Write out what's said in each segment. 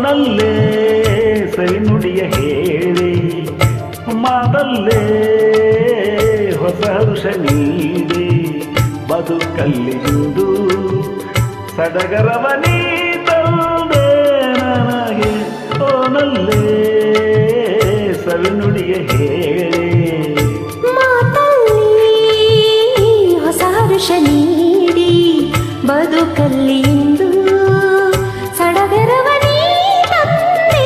ನಲ್ಲೇ ಸವಿ ನುಡಿಯ ಹೇಳಿ ಮಾತಲ್ಲೇ ಹೊಸ ಹರುಷ ನೀಡಿ ಬದುಕಲ್ಲಿಂದು ಸಡಗರವ ನೀ ತಂದೆ ನನಗೆ ಓ ನಲ್ಲೇ ಸವಿ ನುಡಿಯ ಹೇಳಿ ಹೊಸ ಹರುಷ ನೀಡಿ ಬದುಕಲ್ಲಿ ಇಂದು ಸಡಗರವ ನೀ ತಂದೆ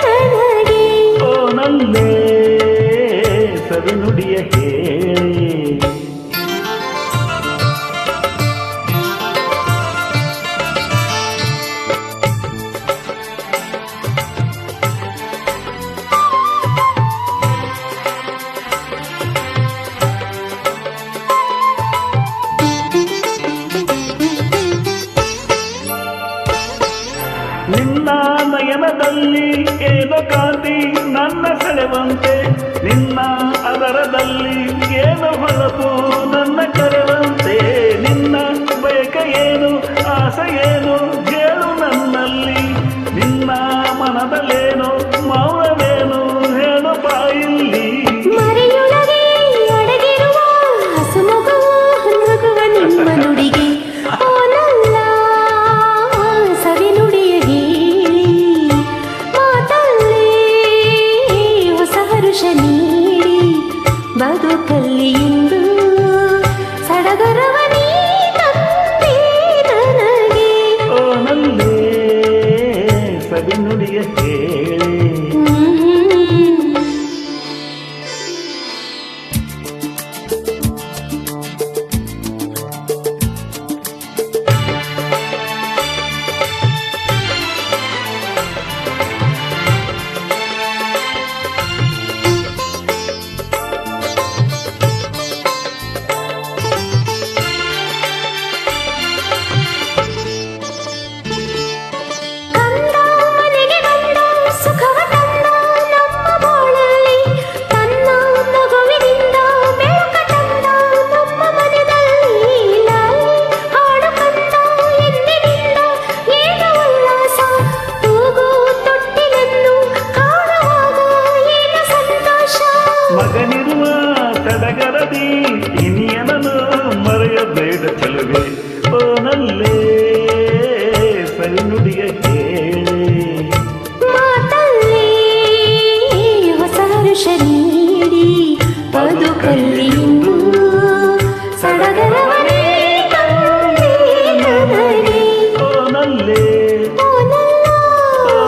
ನನಗೆ ಓ ನಲ್ಲೇ ಸವಿ ನುಡಿಯ ಹೇಳಿ ನಿನ್ನ ನಯನದಲ್ಲಿ ಏನೋ ಕಾಂತಿ ನನ್ನ ಸೆಳೆವಂತೆ ನಿನ್ನ ಅದರದಲ್ಲಿ ಏನೋ ಹೊಳಪು ನನ್ನ ಕರೆವಂತೆ ನಿನ್ನ ಬಯಕೆ ಏನು ಆಸೆ ಏನು ಹೇಳು ನನ್ನಲ್ಲಿ ನಿನ್ನ ಮನದಲ್ಲೇನೋ ಮೌನವೇನು ಹೇಳು ಬಾಯಿಲ್ಲಿ ಮರೆಯೊಳಗೆ ಅಡಗಿರುವ ಹಸುಮಗುವ ನಗುವ ನಿಮ್ಮ ನುಡಿಗೆ ಓನಲ್ಲ ಸವಿ ನುಡಿಯ ಹೇಳಿ ಮಾತಲ್ಲೇ ಹೊಸ ಹರುಷ ನೀಡಿ ಬದುಕಲ್ಲಿ ಇಂದು ಸಡಗರವ ನೀ ತಂದೆ ನನಗೆ ಓ ನಲ್ಲೇ ಸವಿ ನುಡಿಯ ಹೇಳಿ ಮಗನಿರುವ ಸಡಗರದಿ ಇನಿಯನನು ಮರೆಯಬೇಡ ಚೆಲುವೆ ಓ ನಲ್ಲೇ ಸವಿ ನುಡಿಯ ಹೇಳಿ ಮಾತಲ್ಲೇ ಹೊಸ ಹರುಷ ನೀಡಿ ಬದುಕಲ್ಲಿ ಇಂದು ಸಡಗರವ ನೀ ತಂದೆ ನನಗೆ ಓ ನಲ್ಲೇ ಓ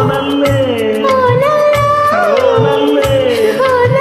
ನಲ್ಲೇ ಓ ಓ ನಲ್ಲೇ ನಲ್ಲ